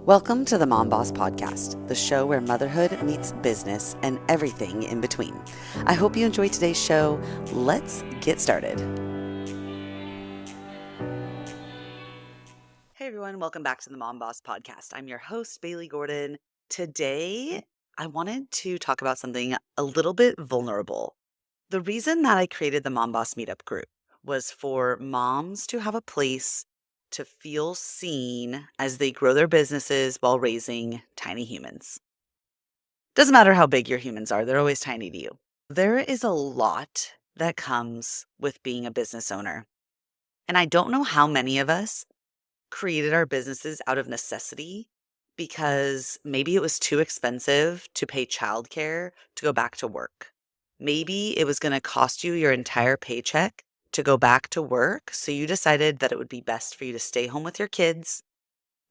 Welcome to the Mom Boss Podcast, the show where motherhood meets business and everything in between. I hope you enjoyed today's show. Let's get started. Hey everyone, welcome back to the Mom Boss Podcast. I'm your host, Bailey Gordon. Today, I wanted to talk about something a little bit vulnerable. The reason that I created the Mom Boss Meetup group was for moms to have a place to feel seen as they grow their businesses while raising tiny humans. Doesn't matter how big your humans are, they're always tiny to you. There is a lot that comes with being a business owner. And I don't know how many of us created our businesses out of necessity because maybe it was too expensive to pay childcare to go back to work. Maybe it was going to cost you your entire paycheck to go back to work. So you decided that it would be best for you to stay home with your kids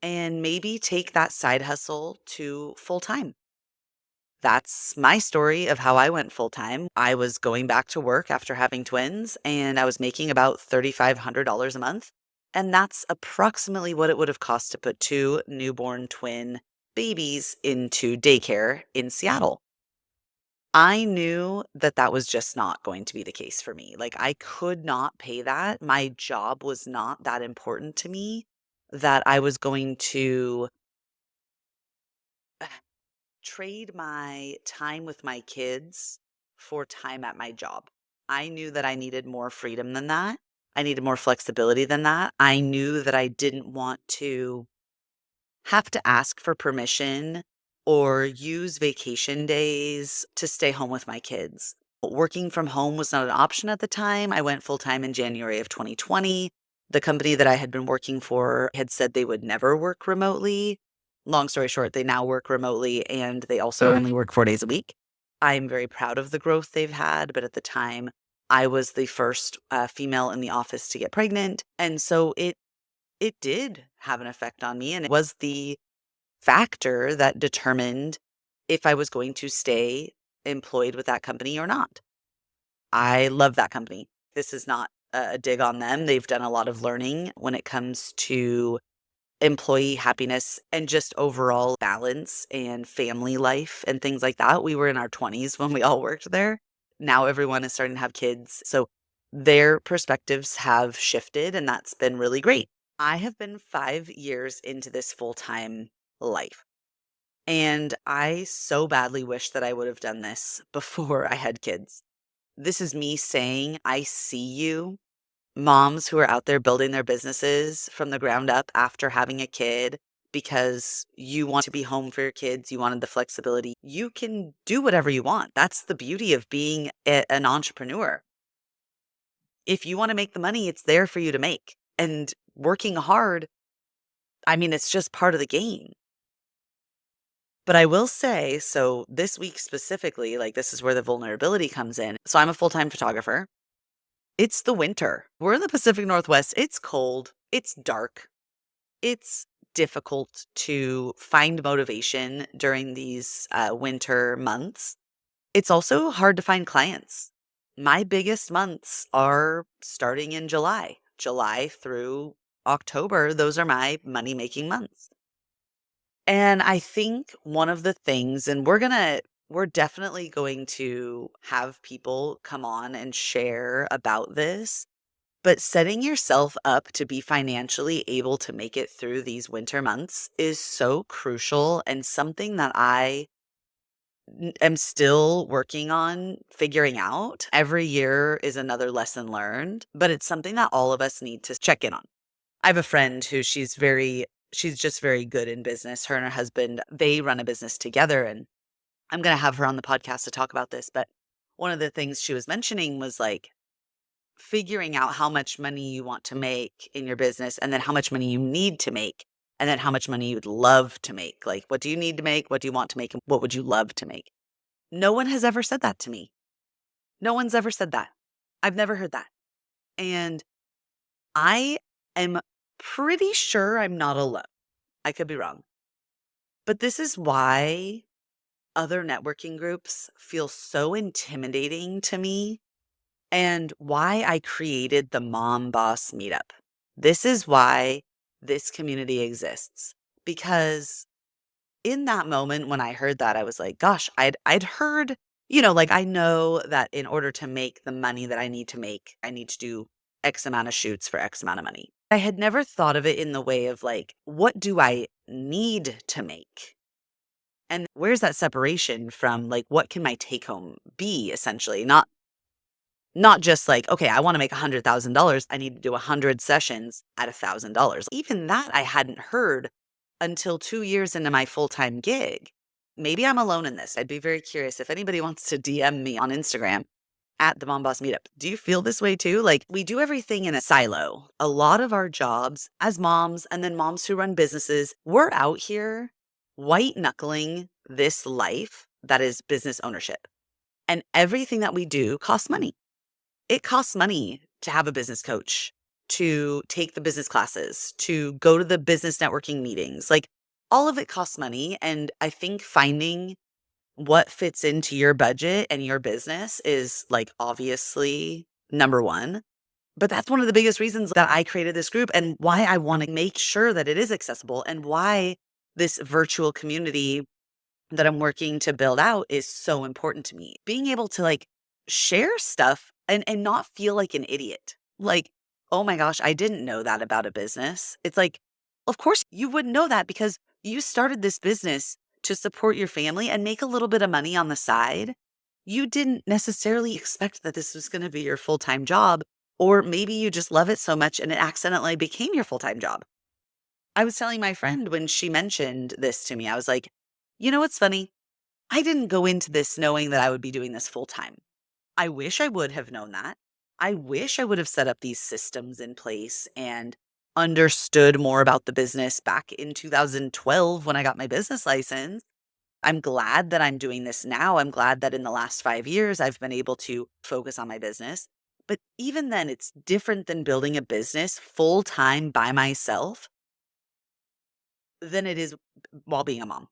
and maybe take that side hustle to full time. That's my story of how I went full time. I was going back to work after having twins and I was making about $3,500 a month. And that's approximately what it would have cost to put two newborn twin babies into daycare in Seattle. I knew that that was just not going to be the case for me. Like, I could not pay that. My job was not that important to me that I was going to trade my time with my kids for time at my job. I knew that I needed more freedom than that. I needed more flexibility than that. I knew that I didn't want to have to ask for permission or use vacation days to stay home with my kids. Working from home was not an option at the time. I went full time in January of 2020. The company that I had been working for had said they would never work remotely. Long story short, they now work remotely and they also only work 4 days a week. I'm very proud of the growth they've had, but at the time, I was the first female in the office to get pregnant. And so it did have an effect on me, and it was the factor that determined if I was going to stay employed with that company or not. I love that company. This is not a dig on them. They've done a lot of learning when it comes to employee happiness and just overall balance and family life and things like that. We were in our 20s when we all worked there. Now everyone is starting to have kids. So their perspectives have shifted, and that's been really great. I have been 5 years into this full time life. And I so badly wish that I would have done this before I had kids. This is me saying, I see you, moms who are out there building their businesses from the ground up after having a kid because you want to be home for your kids. You wanted the flexibility. You can do whatever you want. That's the beauty of being an entrepreneur. If you want to make the money, it's there for you to make. And working hard, I mean, it's just part of the game. But I will say, so this week specifically, like this is where the vulnerability comes in. So I'm a full-time photographer. It's the winter. We're in the Pacific Northwest. It's cold. It's dark. It's difficult to find motivation during these winter months. It's also hard to find clients. My biggest months are starting in July through October. Those are my money-making months. And I think one of the things, and we're definitely going to have people come on and share about this, but setting yourself up to be financially able to make it through these winter months is so crucial and something that I am still working on figuring out. Every year is another lesson learned, but it's something that all of us need to check in on. I have a friend who she's just very good in business. Her and her husband, they run a business together, and I'm going to have her on the podcast to talk about this. But one of the things she was mentioning was like figuring out how much money you want to make in your business and then how much money you need to make and then how much money you would love to make. Like, what do you need to make? What do you want to make? And what would you love to make? No one has ever said that to me. No one's ever said that. I've never heard that. And I am pretty sure I'm not alone. I could be wrong. But this is why other networking groups feel so intimidating to me and why I created the Mom Boss Meetup. This is why this community exists because in that moment when I heard that, I was like, gosh, I'd heard, like I know that in order to make the money that I need to make, I need to do X amount of shoots for X amount of money. I had never thought of it in the way of like, what do I need to make? And where's that separation from like what can my take home be essentially? Not just like, okay, I want to make $100,000. I need to do 100 sessions at $1,000. Even that I hadn't heard until 2 years into my full time gig. Maybe I'm alone in this. I'd be very curious if anybody wants to DM me on Instagram at the Mom Boss Meetup. Do you feel this way too? Like we do everything in a silo. A lot of our jobs as moms and then moms who run businesses, we're out here white knuckling this life that is business ownership. And everything that we do costs money. It costs money to have a business coach, to take the business classes, to go to the business networking meetings. Like all of it costs money. And I think finding what fits into your budget and your business is like obviously number one. But that's one of the biggest reasons that I created this group and why I want to make sure that it is accessible and why this virtual community that I'm working to build out is so important to me. Being able to like share stuff and not feel like an idiot. Like, oh my gosh, I didn't know that about a business. It's like, of course you wouldn't know that because you started this business to support your family and make a little bit of money on the side. You didn't necessarily expect that this was going to be your full-time job, or maybe you just love it so much and it accidentally became your full-time job. I was telling my friend when she mentioned this to me, I was like, you know what's funny? I didn't go into this knowing that I would be doing this full time. I wish I would have known that. I wish I would have set up these systems in place and understood more about the business back in 2012 when I got my business license. I'm glad that I'm doing this now. I'm glad that in the last 5 years, I've been able to focus on my business. But even then, it's different than building a business full time by myself than it is while being a mom.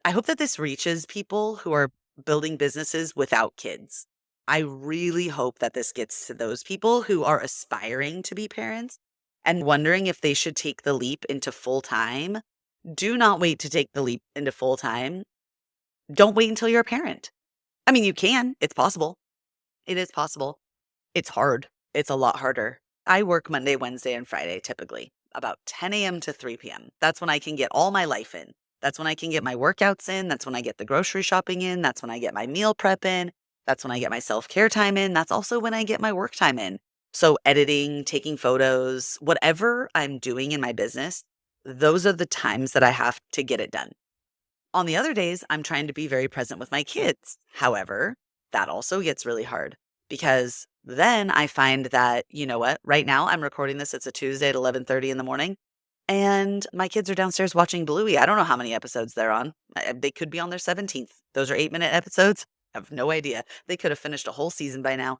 I hope that this reaches people who are building businesses without kids. I really hope that this gets to those people who are aspiring to be parents and wondering if they should take the leap into full time. Do not wait to take the leap into full time. Don't wait until you're a parent. I mean, you can, it's possible. It is possible. It's hard. It's a lot harder. I work Monday, Wednesday, and Friday typically about 10 a.m. to 3 p.m. That's when I can get all my life in. That's when I can get my workouts in. That's when I get the grocery shopping in. That's when I get my meal prep in. That's when I get my self-care time in. That's also when I get my work time in. So editing, taking photos, whatever I'm doing in my business, those are the times that I have to get it done. On the other days, I'm trying to be very present with my kids. However, that also gets really hard because then I find that, you know what, right now I'm recording this. It's a Tuesday at 11:30 in the morning. And my kids are downstairs watching Bluey. I don't know how many episodes they're on. They could be on their 17th. Those are 8-minute episodes. I have no idea. They could have finished a whole season by now.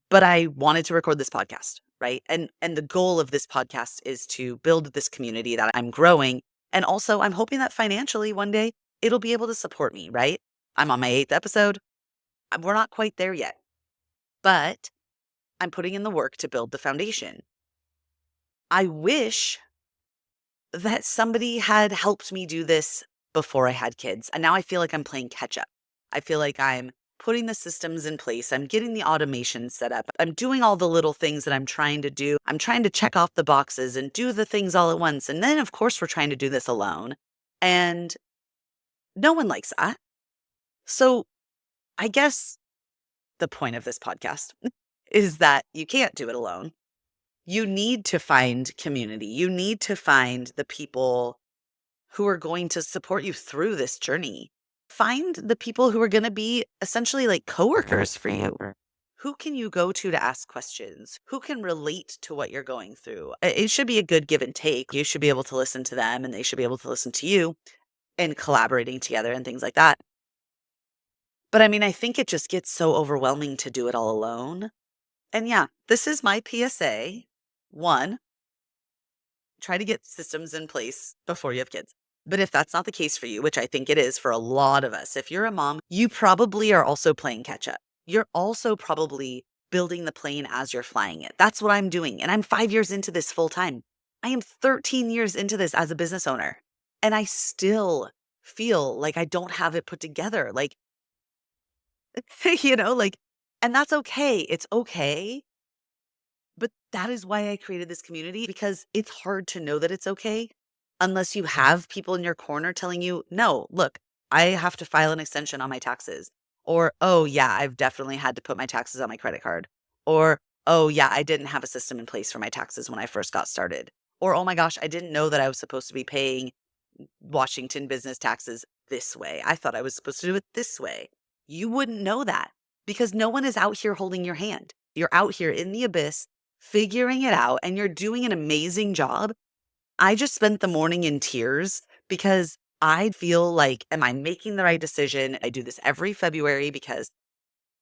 But I wanted to record this podcast, right? And the goal of this podcast is to build this community that I'm growing. And also I'm hoping that financially one day it'll be able to support me, right? I'm on my 8th episode. We're not quite there yet. But I'm putting in the work to build the foundation. I wish that somebody had helped me do this before I had kids. And now I feel like I'm playing catch up. I feel like I'm putting the systems in place. I'm getting the automation set up. I'm doing all the little things that I'm trying to do. I'm trying to check off the boxes and do the things all at once. And then, of course, we're trying to do this alone. And no one likes that. So I guess the point of this podcast is that you can't do it alone. You need to find community. You need to find the people who are going to support you through this journey. Find the people who are going to be essentially like coworkers for you. Who can you go to ask questions? Who can relate to what you're going through? It should be a good give and take. You should be able to listen to them and they should be able to listen to you and collaborating together and things like that. But I mean, I think it just gets so overwhelming to do it all alone. And yeah, this is my PSA. One, try to get systems in place before you have kids. But if that's not the case for you, which I think it is for a lot of us, if you're a mom, you probably are also playing catch up. You're also probably building the plane as you're flying it. That's what I'm doing. And I'm 5 years into this full time. I am 13 years into this as a business owner, and I still feel like I don't have it put together. Like, like, and that's okay. It's okay. But that is why I created this community because it's hard to know that it's okay unless you have people in your corner telling you, no, look, I have to file an extension on my taxes. Or, oh, yeah, I've definitely had to put my taxes on my credit card. Or, oh, yeah, I didn't have a system in place for my taxes when I first got started. Or, oh my gosh, I didn't know that I was supposed to be paying Washington business taxes this way. I thought I was supposed to do it this way. You wouldn't know that because no one is out here holding your hand. You're out here in the abyss figuring it out and you're doing an amazing job. I just spent the morning in tears because I feel like, am I making the right decision? I do this every February because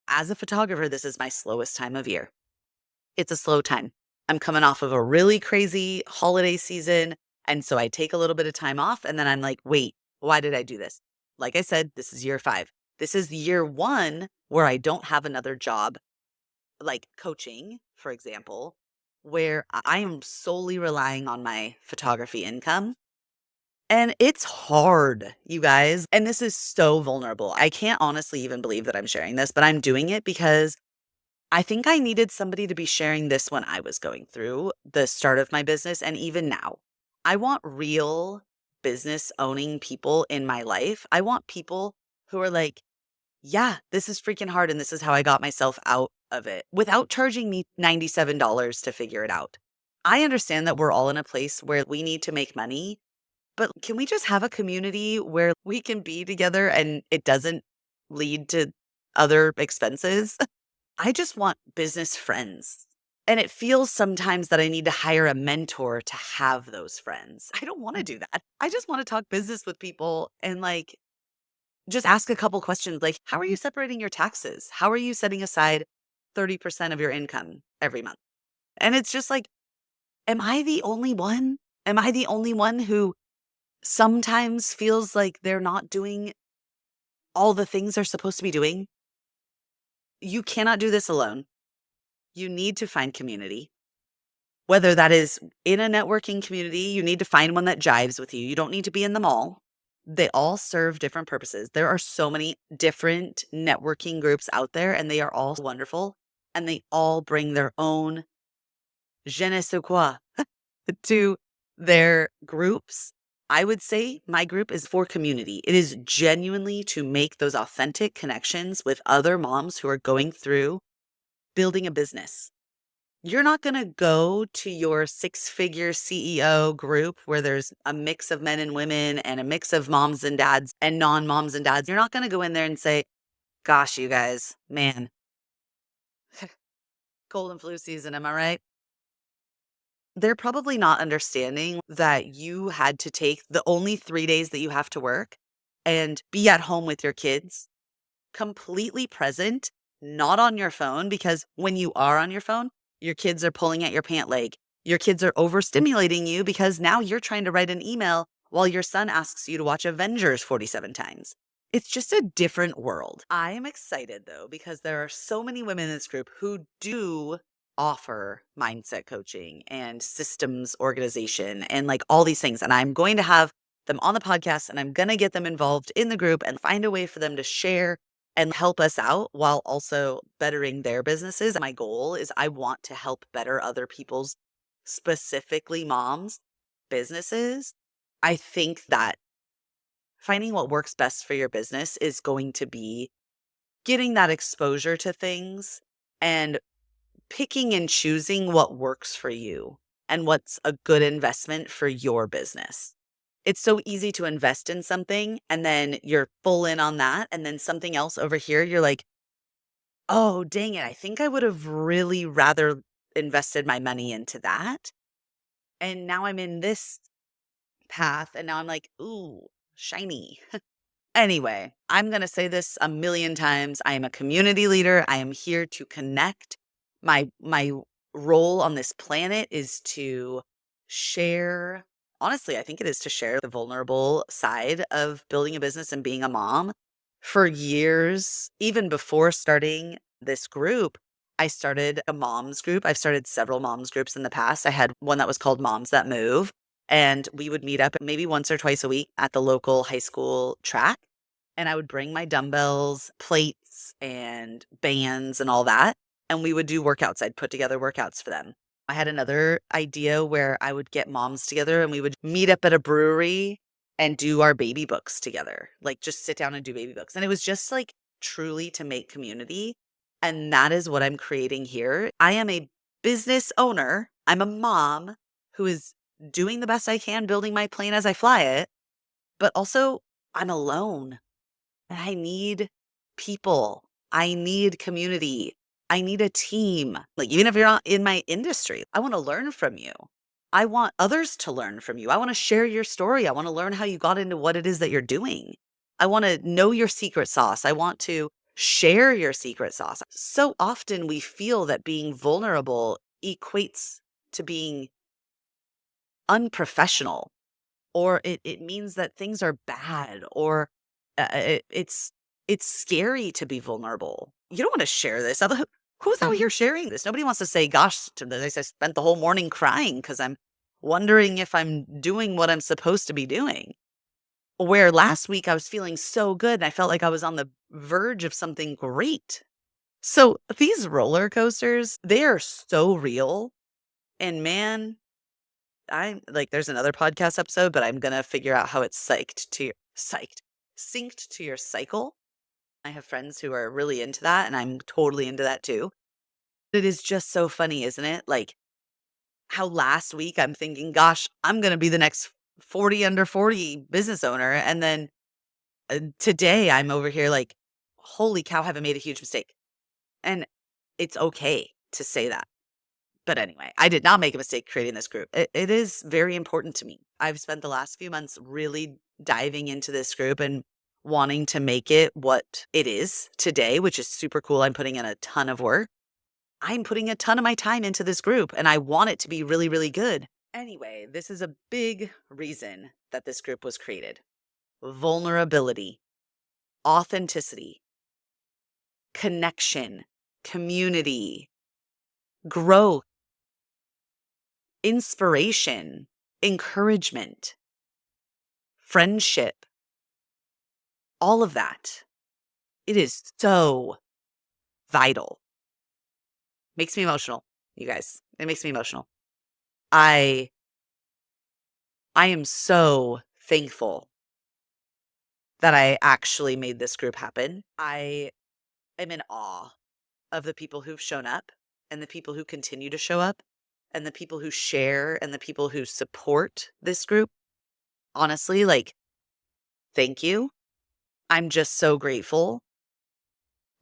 as a photographer, this is my slowest time of year. It's a slow time. I'm coming off of a really crazy holiday season. And so I take a little bit of time off and then I'm like, wait, why did I do this? Like I said, this is year 5. This is year 1 where I don't have another job, like coaching, for example, where I am solely relying on my photography income. And it's hard, you guys. And this is so vulnerable. I can't honestly even believe that I'm sharing this, but I'm doing it because I think I needed somebody to be sharing this when I was going through the start of my business and even now. I want real business owning people in my life. I want people who are like, yeah, this is freaking hard and this is how I got myself out of it without charging me $97 to figure it out. I understand that we're all in a place where we need to make money, but can we just have a community where we can be together and it doesn't lead to other expenses? I just want business friends. And it feels sometimes that I need to hire a mentor to have those friends. I don't want to do that. I just want to talk business with people and like just ask a couple questions like, how are you separating your taxes? How are you setting aside 30% of your income every month? And it's just like, am I the only one? Am I the only one who sometimes feels like they're not doing all the things they're supposed to be doing? You cannot do this alone. You need to find community. Whether that is in a networking community, you need to find one that jives with you. You don't need to be in them all. They all serve different purposes. There are so many different networking groups out there, and they are all wonderful. And they all bring their own je ne sais quoi to their groups. I would say my group is for community. It is genuinely to make those authentic connections with other moms who are going through building a business. You're not going to go to your 6-figure CEO group where there's a mix of men and women and a mix of moms and dads and non-moms and dads. You're not going to go in there and say, gosh, you guys, man, cold and flu season, am I right? They're probably not understanding that you had to take the only 3 days that you have to work and be at home with your kids, completely present, not on your phone, because when you are on your phone, your kids are pulling at your pant leg. Your kids are overstimulating you because now you're trying to write an email while your son asks you to watch Avengers 47 times. It's just a different world. I am excited though, because there are so many women in this group who do offer mindset coaching and systems organization and like all these things. And I'm going to have them on the podcast and I'm going to get them involved in the group and find a way for them to share and help us out while also bettering their businesses. My goal is I want to help better other people's, specifically moms, businesses. I think that finding what works best for your business is going to be getting that exposure to things and picking and choosing what works for you and what's a good investment for your business. It's so easy to invest in something and then you're full in on that. And then something else over here, you're like, oh, dang it. I think I would have really rather invested my money into that. And now I'm in this path. And now I'm like, ooh, shiny. Anyway, I'm going to say this a million times. I am a community leader. I am here to connect. My role on this planet is to share. Honestly, I think it is to share the vulnerable side of building a business and being a mom. For years, even before starting this group, I started a moms group. I've started several moms groups in the past. I had one that was called Moms That Move, and we would meet up maybe once or twice a week at the local high school track. And I would bring my dumbbells, plates, and bands and all that. And we would do workouts. I'd put together workouts for them. I had another idea where I would get moms together and we would meet up at a brewery and do our baby books together, like just sit down and do baby books. And it was just like truly to make community. And that is what I'm creating here. I am a business owner. I'm a mom who is doing the best I can, building my plane as I fly it, but also I'm alone. And I need people. I need community. I need a team. Like, even if you're not in my industry, I want to learn from you. I want others to learn from you. I want to share your story. I want to learn how you got into what it is that you're doing. I want to know your secret sauce. I want to share your secret sauce. So often we feel that being vulnerable equates to being unprofessional, or it means that things are bad, or it's scary to be vulnerable. You don't want to share this. Who's out here sharing this? Nobody wants to say, gosh, to this, I spent the whole morning crying because I'm wondering if I'm doing what I'm supposed to be doing. Where last week I was feeling so good and I felt like I was on the verge of something great. So these roller coasters, they are so real. And man, I'm like, there's another podcast episode, but I'm gonna figure out how it's synced to your cycle. I have friends who are really into that, and I'm totally into that too. It is just so funny, isn't it? Like how last week I'm thinking, gosh, I'm gonna be the next 40 under 40 business owner. And then today I'm over here like, holy cow, have I made a huge mistake? And it's okay to say that. But anyway, I did not make a mistake creating this group. It is very important to me. I've spent the last few months really diving into this group and wanting to make it what it is today, which is super cool. I'm putting in a ton of work. I'm putting a ton of my time into this group and I want it to be really, really good. Anyway, this is a big reason that this group was created: vulnerability, authenticity, connection, community, growth, inspiration, encouragement, friendship, all of that. It is so vital. Makes me emotional, you guys. It makes me emotional. I I am so thankful that I actually made this group happen. I am in awe of the people who've shown up and the people who continue to show up and the people who share and the people who support this group. Honestly, like, thank you. I'm just so grateful.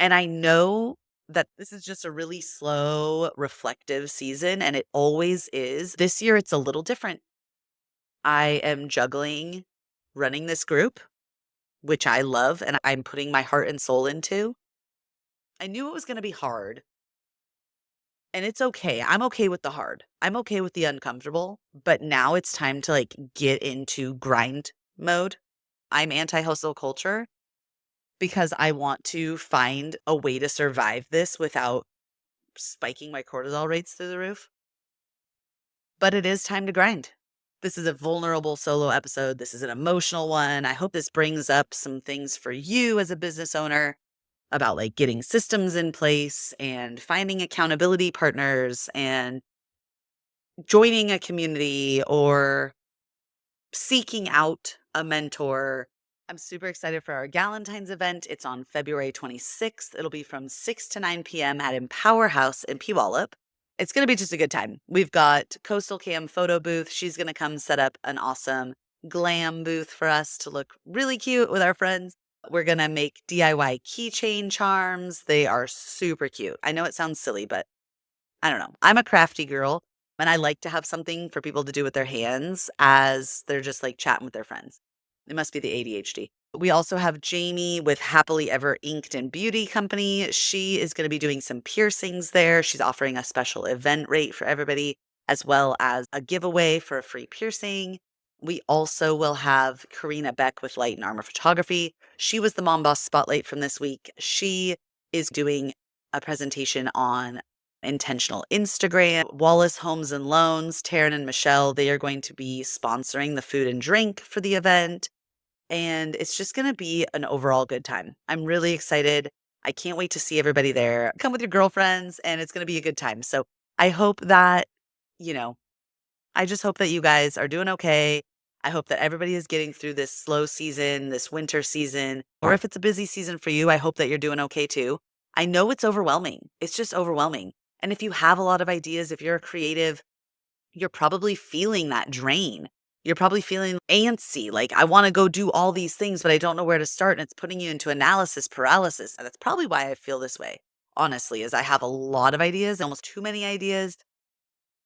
And I know that this is just a really slow, reflective season, and it always is. This year, it's a little different. I am juggling running this group, which I love and I'm putting my heart and soul into. I knew it was going to be hard, and it's okay. I'm okay with the hard. I'm okay with the uncomfortable, but now it's time to like get into grind mode. I'm anti hustle culture because I want to find a way to survive this without spiking my cortisol rates through the roof. But it is time to grind. This is a vulnerable solo episode. This is an emotional one. I hope this brings up some things for you as a business owner about like getting systems in place and finding accountability partners and joining a community or seeking out a mentor. I'm super excited for our Galentine's event. It's on February 26th. It'll be from 6 to 9 p.m. at Empower House in Puyallup. It's going to be just a good time. We've got Coastal Cam photo booth. She's going to come set up an awesome glam booth for us to look really cute with our friends. We're going to make DIY keychain charms. They are super cute. I know it sounds silly, but I don't know. I'm a crafty girl and I like to have something for people to do with their hands as they're just like chatting with their friends. It must be the ADHD. We also have Jamie with Happily Ever Inked and Beauty Company. She is going to be doing some piercings there. She's offering a special event rate for everybody, as well as a giveaway for a free piercing. We also will have Karina Beck with Light and Armor Photography. She was the Mom Boss Spotlight from this week. She is doing a presentation on Intentional Instagram, Wallace Homes and Loans, Taryn and Michelle, they are going to be sponsoring the food and drink for the event. And it's just going to be an overall good time. I'm really excited. I can't wait to see everybody there. Come with your girlfriends, and it's going to be a good time. So I hope that, you know, I just hope that you guys are doing okay. I hope that everybody is getting through this slow season, this winter season, or if it's a busy season for you, I hope that you're doing okay too. I know it's overwhelming. It's just overwhelming. And if you have a lot of ideas, if you're a creative, you're probably feeling that drain. You're probably feeling antsy, like, I want to go do all these things, but I don't know where to start. And it's putting you into analysis paralysis. And that's probably why I feel this way, honestly, is I have a lot of ideas, almost too many ideas.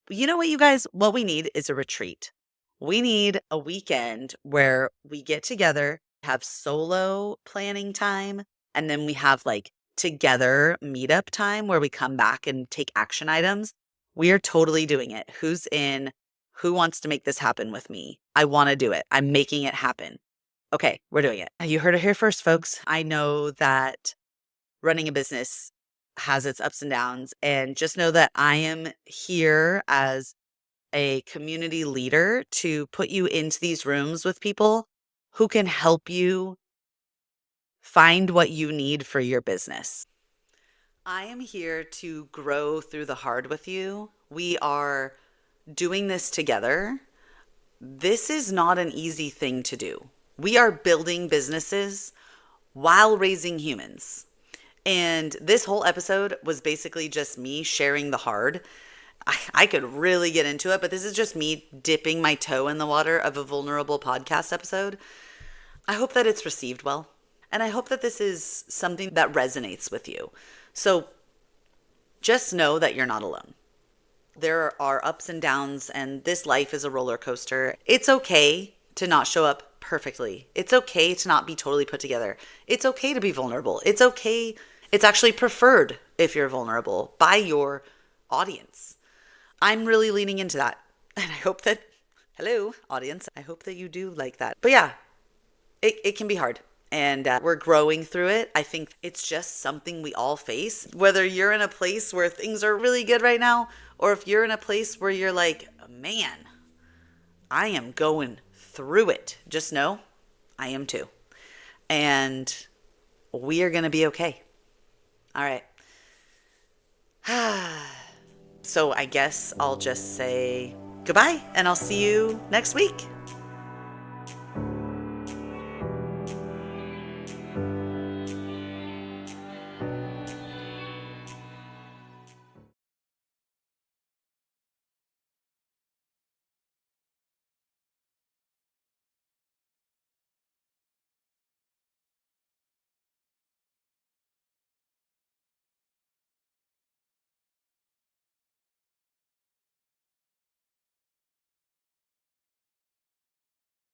But you know what, you guys? What we need is a retreat. We need a weekend where we get together, have solo planning time, and then we have like together meetup time where we come back and take action items. We are totally doing it. Who's in? Who wants to make this happen with me? I want to do it. I'm making it happen. Okay, we're doing it. You heard it here first, folks. I know that running a business has its ups and downs, and just know that I am here as a community leader to put you into these rooms with people who can help you find what you need for your business. I am here to grow through the hard with you. We are doing this together. This is not an easy thing to do. We are building businesses while raising humans. And this whole episode was basically just me sharing the hard. I could really get into it, but this is just me dipping my toe in the water of a vulnerable podcast episode. I hope that it's received well. And I hope that this is something that resonates with you. So just know that you're not alone. There are ups and downs, and this life is a roller coaster. It's okay to not show up perfectly. It's okay to not be totally put together. It's okay to be vulnerable. It's okay. It's actually preferred if you're vulnerable by your audience. I'm really leaning into that. And I hope that, hello, audience, I hope that you do like that. But yeah, it can be hard. And we're growing through it. I think it's just something we all face. Whether you're in a place where things are really good right now, or if you're in a place where you're like, man, I am going through it. Just know I am too. And we are going to be okay. All right. So I guess I'll just say goodbye, and I'll see you next week.